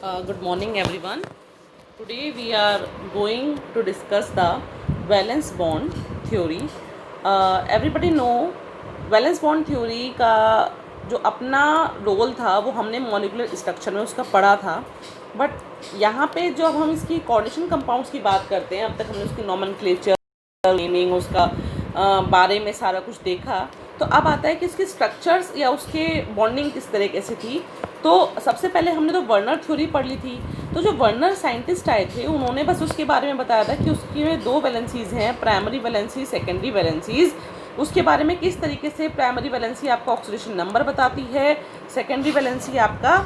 Good morning, everyone. Today we are going to discuss the valence bond theory. Everybody know valence bond theory का जो अपना role था वो हमने molecular structure में उसका पढ़ा था, बट यहाँ पे जो अब हम इसकी कोऑर्डिनेशन कंपाउंड्स की बात करते हैं, अब तक हमने उसकी नॉमेनक्लेचर, मीनिंग, उसका बारे में सारा कुछ देखा। तो अब आता है कि इसके स्ट्रक्चर्स या उसके बॉन्डिंग किस तरीके से थी। तो सबसे पहले हमने तो वर्नर थ्योरी पढ़ ली थी। तो जो वर्नर साइंटिस्ट आए थे उन्होंने बस उसके बारे में बताया था कि उसकी में दो वैलेंसीज़ हैं, प्राइमरी वैलेंसी, सेकेंडरी वैलेंसीज़। उसके बारे में किस तरीके से प्राइमरी वैलेंसी आपका ऑक्सीडेशन नंबर बताती है, सेकेंडरी वैलेंसी आपका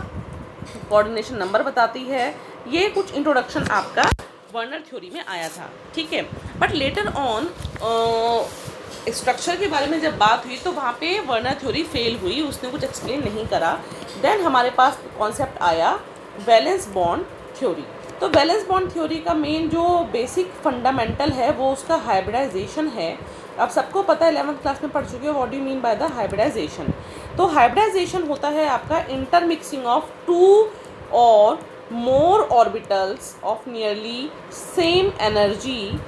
कोऑर्डिनेशन नंबर बताती है। ये कुछ इंट्रोडक्शन आपका वर्नर थ्योरी में आया था, ठीक है। बट लेटर ऑन स्ट्रक्चर के बारे में जब बात हुई तो वहाँ पे वर्नर थ्योरी फेल हुई, उसने कुछ एक्सप्लेन नहीं करा। देन हमारे पास कॉन्सेप्ट आया वैलेंस बॉन्ड थ्योरी। तो वैलेंस बॉन्ड थ्योरी का मेन जो बेसिक फंडामेंटल है वो उसका हाइब्रिडाइजेशन है। अब सबको पता है, 11th क्लास में पढ़ चुके हो, what do you mean by the hybridization. तो हाइब्रिडाइजेशन होता है आपका इंटरमिक्सिंग ऑफ टू और more orbitals of nearly same energy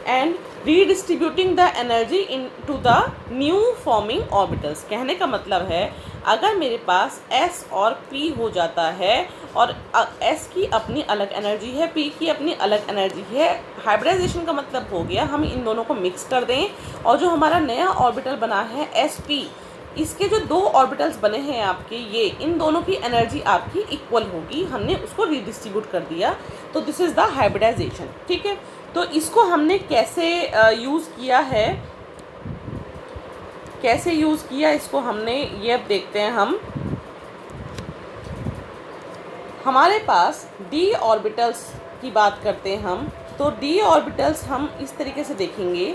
and redistributing the energy into the new forming orbitals। कहने का मतलब है अगर मेरे पास S और P हो जाता है और S की अपनी अलग एनर्जी है, P की अपनी अलग एनर्जी है, हाइब्रिडाइजेशन का मतलब हो गया हम इन दोनों को मिक्स कर दें और जो हमारा नया ऑर्बिटल बना है SP, इसके जो दो ऑर्बिटल्स बने हैं आपके, ये इन दोनों की एनर्जी आपकी इक्वल होगी, हमने उसको रीडिस्ट्रीब्यूट कर दिया। तो दिस इज़ द हाइब्रिडाइजेशन, ठीक है। तो इसको हमने कैसे यूज़ किया है, कैसे यूज़ किया इसको हमने, ये अब देखते हैं हम। हमारे पास डी ऑर्बिटल्स की बात करते हैं हम, तो डी ऑर्बिटल्स हम इस तरीके से देखेंगे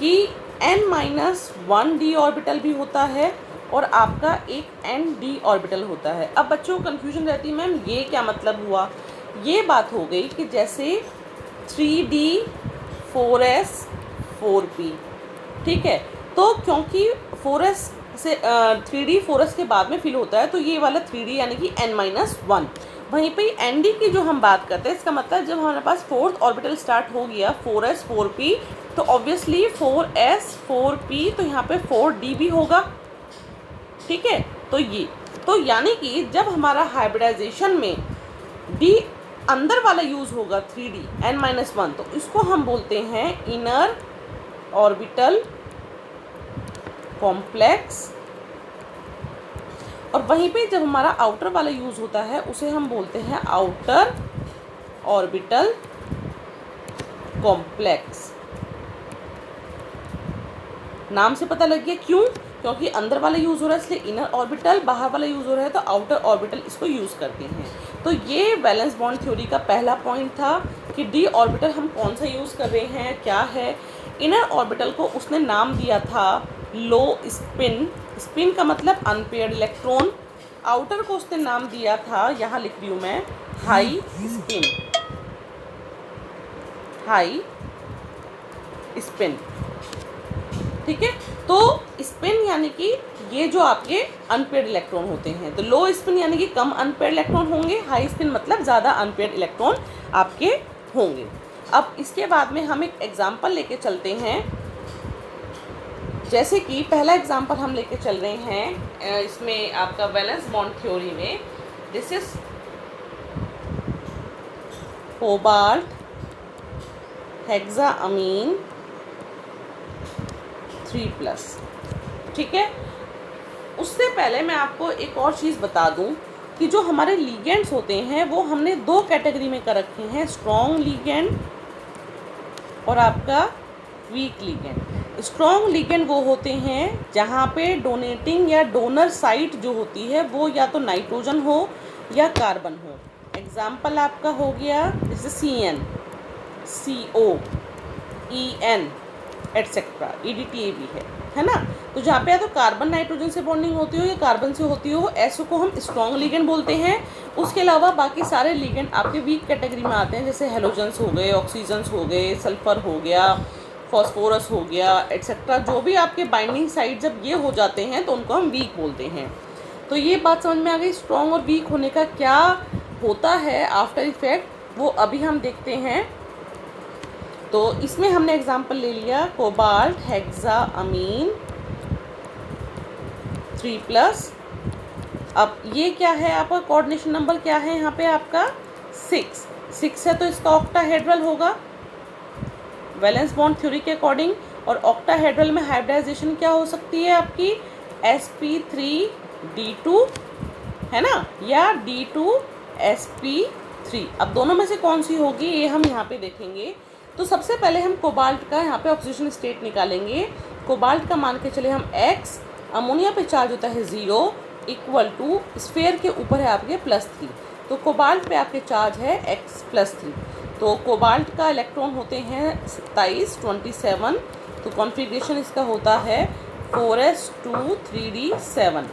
कि n-1 डी ऑर्बिटल भी होता है और आपका एक n-d ऑर्बिटल होता है। अब बच्चों को कन्फ्यूजन रहती है, मैम ये क्या मतलब हुआ। ये बात हो गई कि जैसे 3d 4s 4p, ठीक है। तो क्योंकि 4s से 3d 4s के बाद में फिल होता है, तो ये वाला 3d यानी कि n-1। वहीं पे nd की जो हम बात करते हैं, इसका मतलब जब हमारे पास फोर्थ ऑर्बिटल स्टार्ट हो गया 4s 4p, तो ऑब्वियसली 4s 4p, तो यहाँ पे 4d भी होगा, ठीक है। तो ये तो यानी कि जब हमारा हाइब्रिडाइजेशन में d अंदर वाला यूज़ होगा 3d n-1, तो इसको हम बोलते हैं इनर ऑर्बिटल कॉम्प्लेक्स, और वहीं पे जब हमारा आउटर वाला यूज़ होता है उसे हम बोलते हैं आउटर ऑर्बिटल कॉम्प्लेक्स। नाम से पता लग गया क्यों, क्योंकि अंदर वाला यूज़ हो रहा है इसलिए इनर ऑर्बिटल, बाहर वाला यूज़ हो रहा है तो आउटर ऑर्बिटल इसको यूज़ करते हैं। तो ये वैलेंस बॉन्ड थ्योरी का पहला पॉइंट था कि डी ऑर्बिटल हम कौन सा यूज़ कर रहे हैं, क्या है। इनर ऑर्बिटल को उसने नाम दिया था लो स्पिन, स्पिन का मतलब अनपेयर्ड इलेक्ट्रॉन। आउटर को उसने नाम दिया था, यहाँ लिख रही हूँ मैं, हाई स्पिन, हाई स्पिन, ठीक है। तो स्पिन यानी कि ये जो आपके अनपेयर्ड इलेक्ट्रॉन होते हैं, तो लो स्पिन यानी कि कम अनपेयर्ड इलेक्ट्रॉन होंगे, हाई स्पिन मतलब ज़्यादा अनपेयर्ड इलेक्ट्रॉन आपके होंगे। अब इसके बाद में हम एक एग्जांपल लेके चलते हैं, जैसे कि पहला एग्जांपल हम लेके चल रहे हैं इसमें आपका वैलेंस बॉन्ड थ्योरी में, दिस इज कोबाल्ट हेक्साअमीन 3+, ठीक है। उससे पहले मैं आपको एक और चीज़ बता दूं कि जो हमारे लीगेंड्स होते हैं वो हमने दो कैटेगरी में कर रखे हैं, स्ट्रॉन्ग लीगेंड और आपका वीक लीगेंड। स्ट्रॉन्ग लीगेंड वो होते हैं जहाँ पे डोनेटिंग या डोनर साइट जो होती है वो या तो नाइट्रोजन हो या कार्बन हो। एग्जाम्पल आपका हो गया जैसे CN, CO, EN etcetera, EDTA भी है ना। तो जहाँ पे या तो कार्बन नाइट्रोजन से बॉन्डिंग होती हो या कार्बन से होती हो, ऐसो को हम स्ट्रॉन्ग लीगेंड बोलते हैं। उसके अलावा बाकी सारे लीगेंड आपके वीक कैटेगरी में आते हैं, जैसे हेलोजन्स हो गए, ऑक्सीजन्स हो गए, सल्फर हो गया, फॉस्फोरस हो गया एटसेट्रा। जो भी आपके बाइंडिंग साइड जब ये हो जाते हैं तो उनको हम वीक बोलते हैं। तो ये बात समझ में आ गई स्ट्रॉन्ग और वीक होने का क्या होता है आफ्टर इफेक्ट, वो अभी हम देखते हैं। तो इसमें हमने एग्जांपल ले लिया कोबाल्ट हेक्साअमीन 3+। अब ये क्या है, आपका कोऑर्डिनेशन नंबर क्या है यहाँ पे आपका 6 है, तो इसका ऑक्टाहेड्रल होगा वैलेंस बॉन्ड थ्योरी के अकॉर्डिंग। और ऑक्टाहेड्रल में हाइब्रिडाइजेशन क्या हो सकती है आपकी sp3d2 है ना, या d2sp3। अब दोनों में से कौन सी होगी ये हम यहाँ पे देखेंगे। तो सबसे पहले हम कोबाल्ट का यहाँ पे ऑक्सीजन स्टेट निकालेंगे। कोबाल्ट का मान के चले हम x, अमोनिया पे चार्ज होता है 0 इक्वल टू स्फेयर के ऊपर है आपके +3, तो कोबाल्ट पे आपके चार्ज है x+3। तो कोबाल्ट का इलेक्ट्रॉन होते हैं 27 तो कॉन्फ़िगरेशन इसका होता है 4s2 3d7।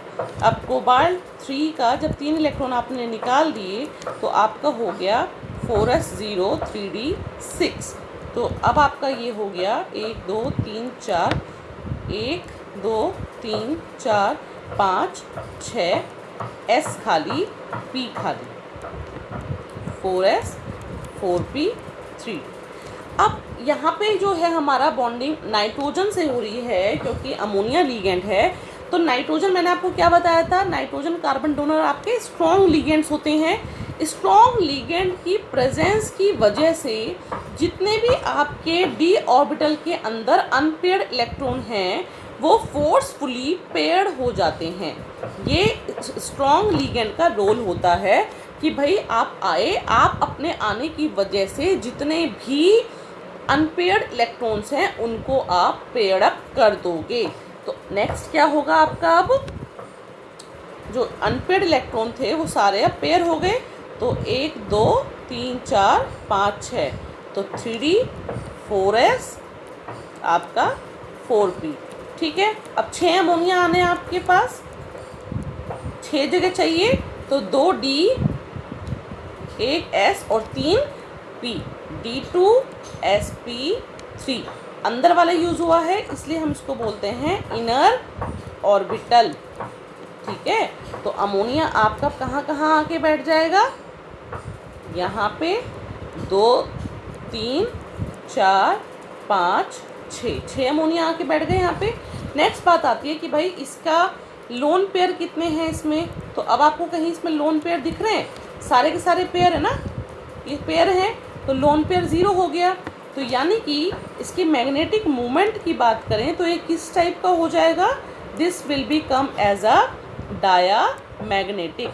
अब कोबाल्ट 3 का जब 3 इलेक्ट्रॉन आपने निकाल दिए तो आपका हो गया 4s0 3d6। तो अब आपका ये हो गया 1 2 3 4 1 2 3 4 5 6 s खाली p खाली 4s 4p3। अब यहाँ पे जो है हमारा बॉन्डिंग नाइट्रोजन से हो रही है क्योंकि अमोनिया लीगेंड है। तो नाइट्रोजन मैंने आपको क्या बताया था, नाइट्रोजन कार्बन डोनर आपके स्ट्रॉन्ग लीगेंड्स होते हैं। स्ट्रॉन्ग लीगेंड की प्रेजेंस की वजह से जितने भी आपके डी ऑर्बिटल के अंदर अनपेयर्ड इलेक्ट्रॉन हैं वो फोर्सफुली पेयर्ड हो जाते हैं। ये स्ट्रॉन्ग लीगेंड का रोल होता है कि भाई आप आए, आप अपने आने की वजह से जितने भी अनपेयर्ड इलेक्ट्रॉन्स हैं उनको आप पेयर्ड अप कर दोगे। तो नेक्स्ट क्या होगा आपका, अब जो अनपेयर्ड इलेक्ट्रॉन थे वो सारे अब पेयर हो गए। तो 1 2 3 4 5 6 तो 3d 4s आपका 4p, ठीक है। अब 6 अमोनिया आने आपके पास, 6 जगह चाहिए तो 2d 1 s और 3 p d2sp3 अंदर वाला यूज़ हुआ है इसलिए हम इसको बोलते हैं इनर ऑर्बिटल, ठीक है। तो अमोनिया आपका कहाँ कहाँ आके बैठ जाएगा, यहाँ पे 2 3 4 5 6 अमोनिया आके बैठ गए यहाँ पे। नेक्स्ट बात आती है कि भाई इसका लोन पेयर कितने हैं इसमें, तो अब आपको कहीं इसमें लोन पेयर दिख रहे हैं, सारे के सारे पेयर है ना, ये पेयर हैं तो लोन पेयर 0 हो गया। तो यानी कि इसकी मैग्नेटिक मूवमेंट की बात करें तो ये किस टाइप का हो जाएगा, this will be come as a diamagnetic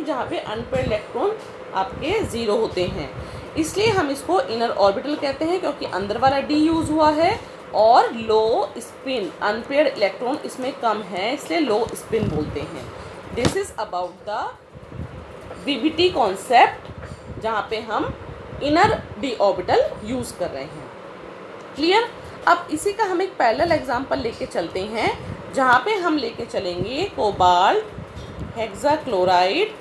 जहाँ पे अनपेयर्ड इलेक्ट्रॉन आपके 0 होते हैं, इसलिए हम इसको इनर ऑर्बिटल कहते हैं क्योंकि अंदर वाला डी यूज़ हुआ है और लो स्पिन, अनपेयर्ड इलेक्ट्रॉन इसमें कम है इसलिए लो स्पिन बोलते हैं। This is about the BBT concept जहाँ पे हम इनर डी ऑर्बिटल यूज़ कर रहे हैं, क्लियर। अब इसी का हम एक पैरेलल एग्जांपल लेके चलते हैं जहाँ पे हम लेके चलेंगे कोबाल्ट हेक्साक्लोराइड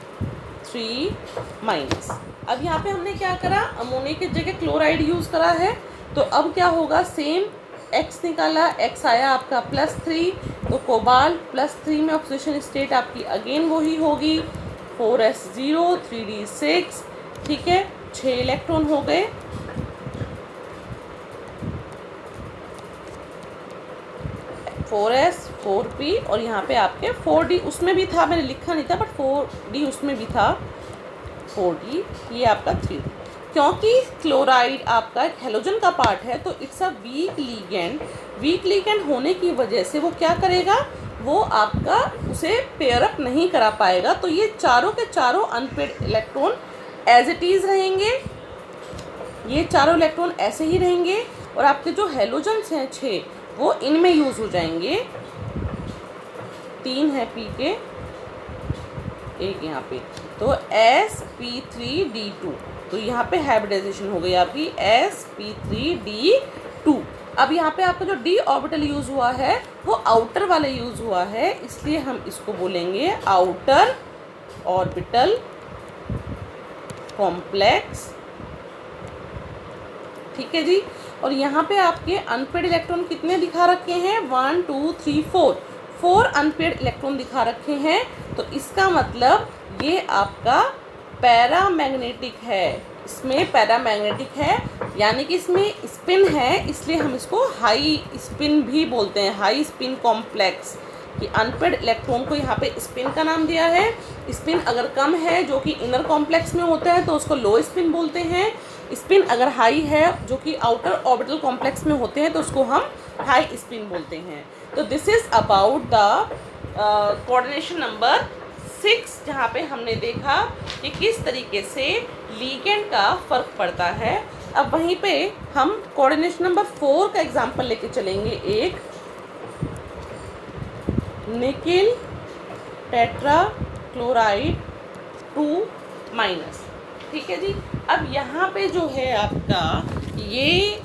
3-। अब यहाँ पे हमने क्या करा, अमोनिया की जगह क्लोराइड यूज़ करा है, तो अब क्या होगा, सेम x निकाला, x आया आपका +3, तो कोबाल्ट +3 में ऑक्सीडेशन स्टेट आपकी अगेन वही होगी 4s0 3d6, ठीक है। 6 इलेक्ट्रॉन हो गए, फोर एस 4p और यहाँ पे आपके 4d उसमें भी था, मैंने लिखा नहीं था बट 4d उसमें भी था 4d, ये आपका 3d। क्योंकि क्लोराइड आपका एक हेलोजन का पार्ट है तो इट्स अ वीक लीगेंड होने की वजह से वो क्या करेगा, वो आपका उसे पेयर अप नहीं करा पाएगा। तो ये चारों के चारों unpaired electron as it is रहेंगे, ये चारों इलेक्ट्रॉन ऐसे ही रहेंगे और आपके जो हेलोजन्स हैं 6 वो इनमें यूज़ हो जाएंगे। 3 है पी के, एक यहाँ पे, तो sp3d2, तो यहाँ पे हाइब्रिडाइजेशन हो गई आपकी sp3d2। अब यहाँ पे आपका जो डी ऑर्बिटल यूज़ हुआ है वो आउटर वाला यूज़ हुआ है, इसलिए हम इसको बोलेंगे आउटर ऑर्बिटल कॉम्प्लेक्स, ठीक है जी। और यहाँ पे आपके अनपेयर्ड इलेक्ट्रॉन कितने दिखा रखे हैं, 1 2 3 4, 4 अनपेयर्ड इलेक्ट्रॉन दिखा रखे हैं, तो इसका मतलब ये आपका पैरामैग्नेटिक है। इसमें पैरामैग्नेटिक है, यानी कि इसमें स्पिन है, इसलिए हम इसको हाई स्पिन भी बोलते हैं, हाई स्पिन कॉम्प्लेक्स। कि अनपेयर्ड इलेक्ट्रॉन को यहाँ पे स्पिन का नाम दिया है। स्पिन अगर कम है जो कि इनर कॉम्प्लेक्स में होता है तो उसको लो स्पिन बोलते हैं। स्पिन अगर हाई है जो कि आउटर ऑर्बिटल कॉम्प्लेक्स में होते हैं तो उसको हम हाई स्पिन बोलते हैं। तो this is about the coordination number 6, जहाँ पे हमने देखा कि किस तरीके से लिगेंड का फ़र्क पड़ता है। अब वहीं पे हम कोऑर्डिनेशन नंबर 4 का एग्जांपल लेके चलेंगे। एक निकिल टेट्रा क्लोराइड 2 माइनस, ठीक है जी। अब यहाँ पे जो है आपका ये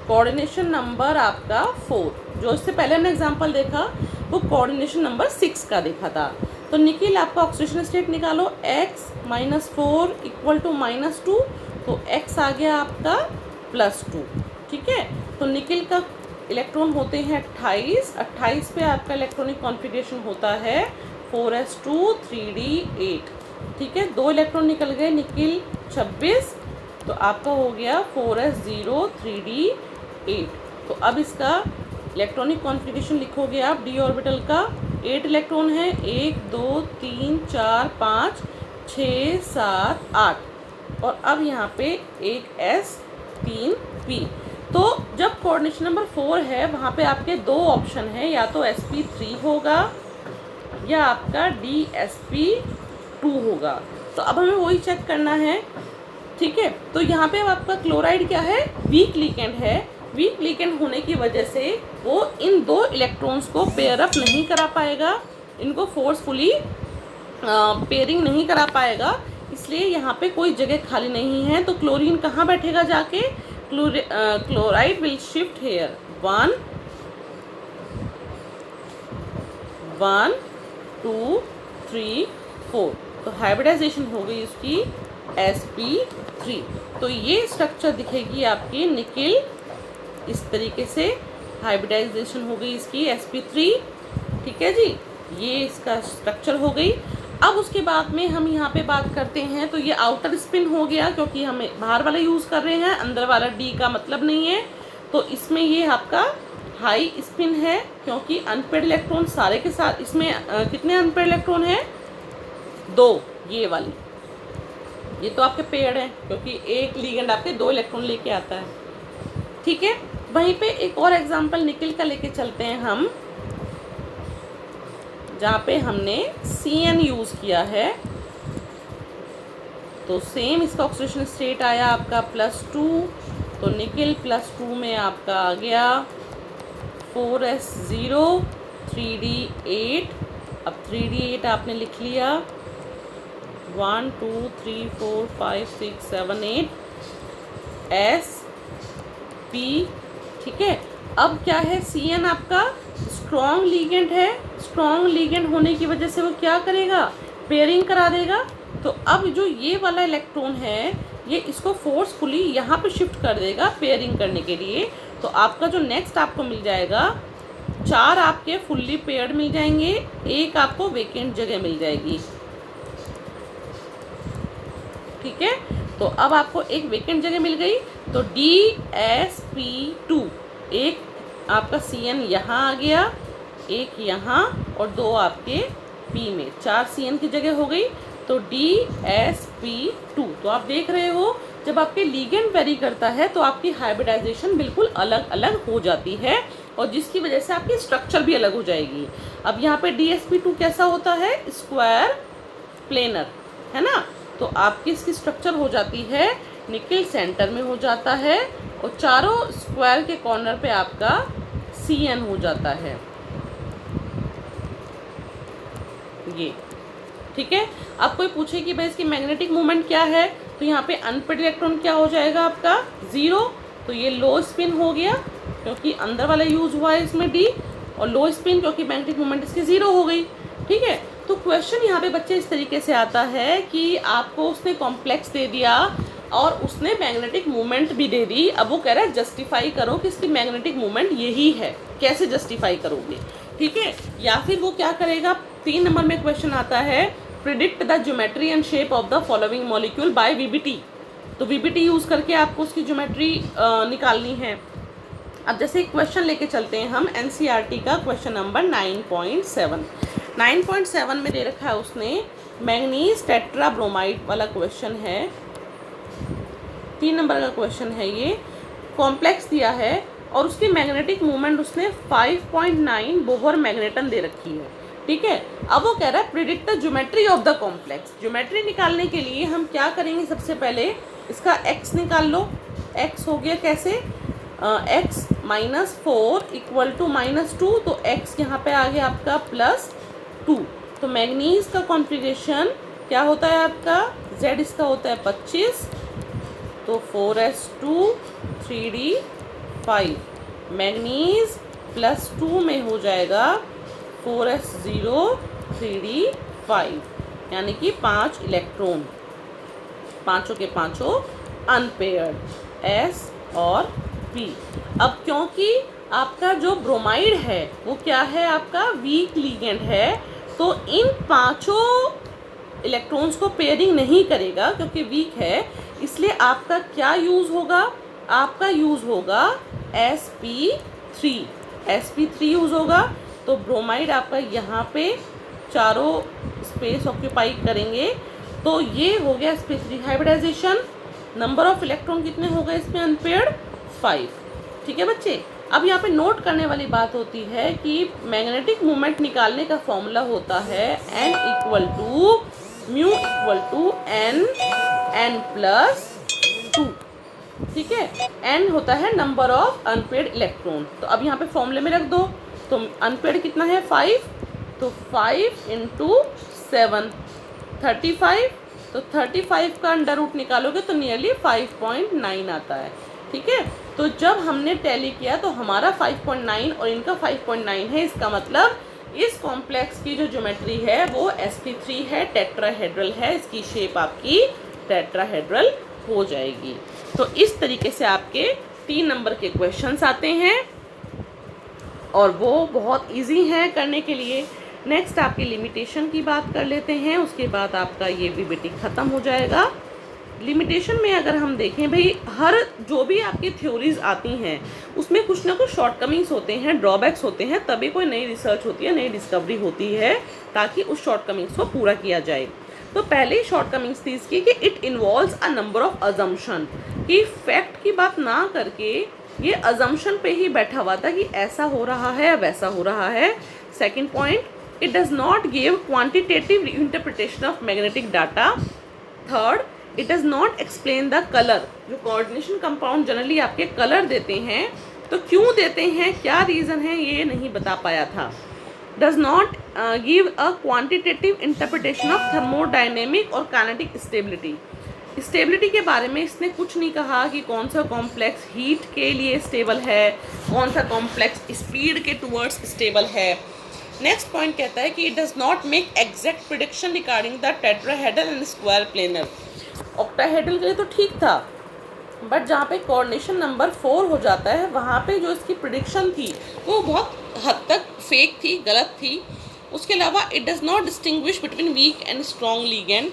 कोऑर्डिनेशन नंबर आपका 4, जो इससे पहले हमने एग्जांपल देखा वो कोऑर्डिनेशन नंबर 6 का देखा था। तो निकिल आपका ऑक्सीडेशन स्टेट निकालो, x -4 = -2, तो x आ गया आपका +2, ठीक है। तो निकिल का इलेक्ट्रॉन होते हैं 28 पे आपका इलेक्ट्रॉनिक कॉन्फ़िगरेशन होता है 4s2 3d8, ठीक है। 2 इलेक्ट्रॉन निकल गए, निकिल 26, तो आपका हो गया 4s0 3d8। तो अब इसका इलेक्ट्रॉनिक कॉन्फ़िगरेशन लिखोगे आप डी ऑर्बिटल का। 8 इलेक्ट्रॉन है, 1 2 3 4 5 6 7 8, और अब यहाँ पे एक s 3 p। तो जब कोऑर्डिनेशन नंबर 4 है वहाँ पे आपके 2 ऑप्शन हैं, या तो sp3 होगा या आपका dsp2 होगा। तो अब हमें वही चेक करना है, ठीक है। तो यहाँ पे अब आपका क्लोराइड क्या है, वीक लिगेंड है। वीक लिगेंड होने की वजह से वो इन 2 इलेक्ट्रॉन्स को पेयर अप नहीं करा पाएगा, इनको फोर्सफुली पेयरिंग नहीं करा पाएगा, इसलिए यहाँ पे कोई जगह खाली नहीं है। तो क्लोरीन कहाँ बैठेगा जाके, क्लोराइड विल शिफ्ट हेयर 1 1 2 3 4। तो हाइब्रिडाइजेशन हो गई उसकी sp3। तो ये स्ट्रक्चर दिखेगी आपकी निकिल, इस तरीके से हाइब्रिडाइजेशन हो गई इसकी sp3, ठीक है जी। ये इसका स्ट्रक्चर हो गई। अब उसके बाद में हम यहाँ पे बात करते हैं, तो ये आउटर स्पिन हो गया क्योंकि हम बाहर वाला यूज़ कर रहे हैं, अंदर वाला डी का मतलब नहीं है। तो इसमें ये आपका हाई स्पिन है क्योंकि अनपेयर्ड इलेक्ट्रॉन सारे के साथ, इसमें कितने अनपेयर्ड इलेक्ट्रॉन हैं, 2, ये वाली, ये तो आपके पेयर्ड हैं क्योंकि एक लिगेंड आपके 2 इलेक्ट्रॉन लेके आता है, ठीक है। वहीं पे एक और एग्जांपल निकिल का लेके चलते हैं हम, जहाँ पे हमने CN यूज़ किया है। तो सेम इसका ऑक्सीडेशन स्टेट आया आपका +2, तो निकिल +2 में आपका आ गया 4s0 3d8। अब 3d8 आपने लिख लिया, 1 2 3 4 5 6 7 8 sp, ठीक है। अब क्या है, CN आपका स्ट्रॉन्ग लिगेंड है, स्ट्रॉन्ग लिगेंड होने की वजह से वो क्या करेगा, पेयरिंग करा देगा। तो अब जो ये वाला इलेक्ट्रॉन है ये इसको फोर्सफुली यहाँ पे शिफ्ट कर देगा पेयरिंग करने के लिए। तो आपका जो नेक्स्ट आपको मिल जाएगा, 4 आपके फुल्ली पेयर्ड मिल जाएंगे, 1 आपको वेकेंट जगह मिल जाएगी, ठीक है। तो अब आपको एक वेकेंट जगह मिल गई, तो dsp2, एक आपका CN यहाँ आ गया, एक यहाँ और 2 आपके P में, 4 CN की जगह हो गई, तो dsp2। तो आप देख रहे हो जब आपके लिगेंड वेरी करता है तो आपकी हाइब्रिडाइजेशन बिल्कुल अलग अलग हो जाती है और जिसकी वजह से आपकी स्ट्रक्चर भी अलग हो जाएगी। अब यहाँ पे dsp2 कैसा होता है, स्क्वायर प्लेनर, है ना। तो आपकी इसकी स्ट्रक्चर हो जाती है, निकिल सेंटर में हो जाता है और चारों स्क्वायर के कॉर्नर पे आपका CN हो जाता है, ये, ठीक है। अब कोई पूछे कि भाई इसकी मैग्नेटिक मोमेंट क्या है, तो यहाँ पे अनपेयर्ड इलेक्ट्रॉन क्या हो जाएगा आपका 0, तो ये लो स्पिन हो गया क्योंकि अंदर वाला यूज हुआ है इसमें D, और लो स्पिन क्योंकि मैग्नेटिक मोमेंट इसकी 0 हो गई, ठीक है। तो क्वेश्चन यहाँ पे बच्चे इस तरीके से आता है कि आपको उसने कॉम्प्लेक्स दे दिया और उसने मैग्नेटिक मूवमेंट भी दे दी। अब वो कह रहा है जस्टिफाई करो कि इसकी मैग्नेटिक मूवमेंट यही है, कैसे जस्टिफाई करोगे, ठीक है। या फिर वो क्या करेगा, 3 नंबर में क्वेश्चन आता है predict the geometry and shape of the following molecule by VBT. तो वीबीटी यूज़ करके आपको उसकी ज्योमेट्री निकालनी है। अब जैसे एक क्वेश्चन लेके चलते हैं हम एनसीईआरटी का क्वेश्चन नंबर 9.7। 9.7 में दे रखा है उसने मैंगनीज टेट्राब्रोमाइड वाला क्वेश्चन है, 3 नंबर का क्वेश्चन है ये। कॉम्प्लेक्स दिया है और उसकी मैग्नेटिक मूवमेंट उसने 5.9 बोहर मैग्नेटन दे रखी है, ठीक है। अब वो कह रहा है predict the geometry of the complex. Geometry निकालने के लिए हम क्या करेंगे, सबसे पहले इसका x निकाल लो। x हो गया कैसे, x -4 इक्वल टू -2, तो x यहाँ पे आ गया आपका +2। तो मैग्नीज का कॉन्फ़िगरेशन क्या होता है आपका, z इसका होता है 25, तो 4s2 3d5। मैग्नीज +2 में हो जाएगा 4s0 3d5, यानी कि 5 इलेक्ट्रॉन, पाँचों के पाँचों अनपेयर्ड, S और P। अब क्योंकि आपका जो ब्रोमाइड है वो क्या है, आपका वीक लिगेंड है, तो इन पाँचों इलेक्ट्रॉन्स को पेयरिंग नहीं करेगा क्योंकि वीक है। इसलिए आपका क्या यूज़ होगा, आपका यूज़ होगा sp3, sp3 यूज़ होगा। तो ब्रोमाइड आपका यहाँ पे चारों स्पेस ऑक्यूपाई करेंगे, तो ये हो गया sp3 hybridisation. Number of electron कितने हो गए इसमें अनपेयर्ड, 5, ठीक है बच्चे। अब यहाँ पे नोट करने वाली बात होती है कि मैग्नेटिक मूवमेंट निकालने का फॉर्मूला होता है n equal to mu equal to n +2, ठीक है। n होता है नंबर ऑफ अनपेयर्ड इलेक्ट्रॉन। तो अब यहाँ पे फॉर्मूले में रख दो, तो अनपेयर्ड कितना है 5, तो 5 × 7 35, तो 35 का अंडर रूट निकालोगे तो नियरली 5.9 आता है, ठीक है। तो जब हमने टैली किया तो हमारा 5.9 और इनका 5.9 है, इसका मतलब इस कॉम्प्लेक्स की जो ज्योमेट्री है वो sp3 है, टेट्राहेड्रल है, इसकी शेप आपकी टेट्राहेड्रल हो जाएगी। तो इस तरीके से आपके 3 नंबर के क्वेश्चंस आते हैं और वो बहुत इजी हैं करने के लिए। नेक्स्ट आपकी लिमिटेशन की बात कर लेते हैं, उसके बाद आपका ये वीबीटी ख़त्म हो जाएगा। लिमिटेशन में अगर हम देखें भाई, हर जो भी आपकी थ्योरीज आती हैं उसमें कुछ ना कुछ शॉर्टकमिंग्स होते हैं, ड्रॉबैक्स होते हैं, तभी कोई नई रिसर्च होती है, नई डिस्कवरी होती है, ताकि उस शॉर्टकमिंग्स को पूरा किया जाए। तो पहले ही शॉर्टकमिंग्स थी इसकी कि it involves a number of assumption, कि फैक्ट की बात ना करके ये अजम्पशन पे ही बैठा हुआ था कि ऐसा हो रहा है या वैसा हो रहा है। Second point, it does not give quantitative interpretation of magnetic data. Third, it does not explain the color. जो coordination compound जनरली आपके कलर देते हैं, तो क्यों देते हैं, क्या रीज़न है, ये नहीं बता पाया था। Does not give a quantitative interpretation of thermodynamic और kinetic stability. स्टेबिलिटी के बारे में इसने कुछ नहीं कहा कि कौन सा कॉम्प्लेक्स हीट के लिए स्टेबल है, कौन सा कॉम्प्लेक्स स्पीड के टूवर्ड्स स्टेबल है। नेक्स्ट पॉइंट कहता है कि it does not make exact prediction regarding the tetrahedral and square planar. Octahedral के लिए तो ठीक था, बट जहाँ पे कोऑर्डिनेशन नंबर 4 हो जाता है वहाँ पे जो इसकी प्रिडिक्शन थी वो बहुत हद तक फेक थी, गलत थी। उसके अलावा it does not distinguish between weak and strong ligand.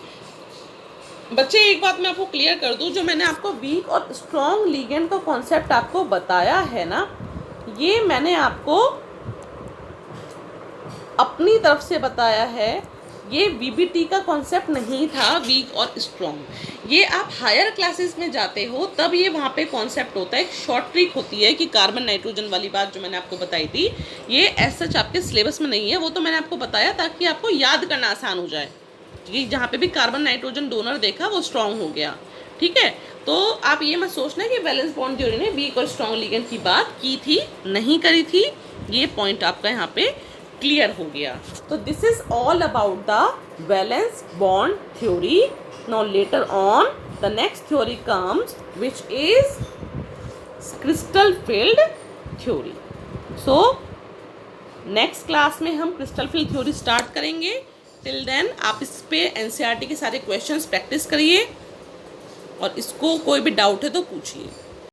बच्चे एक बात मैं आपको क्लियर कर दूँ, जो मैंने आपको वीक और स्ट्रॉन्ग लिगेंड का कॉन्सेप्ट आपको बताया है ना, ये मैंने आपको अपनी तरफ से बताया है, ये वीबीटी का कॉन्सेप्ट नहीं था वीक और स्ट्रॉन्ग। ये आप हायर क्लासेस में जाते हो तब ये वहाँ पे कॉन्सेप्ट होता है। एक शॉर्ट ट्रिक होती है कि कार्बन नाइट्रोजन वाली बात जो मैंने आपको बताई थी, ये एज सच आपके सिलेबस में नहीं है, वो तो मैंने आपको बताया ताकि आपको याद करना आसान हो जाए कि जहाँ पे भी कार्बन नाइट्रोजन डोनर देखा वो स्ट्रॉन्ग हो गया, ठीक है। तो आप ये मत सोचना कि वैलेंस बॉन्ड थ्योरी ने वीक और स्ट्रॉन्ग लिगेंड की बात की थी, नहीं करी थी। ये पॉइंट आपका यहाँ पे क्लियर हो गया। तो this is all about the valence bond theory. Now later on the next theory comes which is crystal field theory. So next class में हम क्रिस्टल फील्ड थ्योरी स्टार्ट करेंगे। टिल देन आप इस पे एनसीईआरटी के सारे क्वेश्चंस प्रैक्टिस करिए। और इसको कोई भी डाउट है तो पूछिए।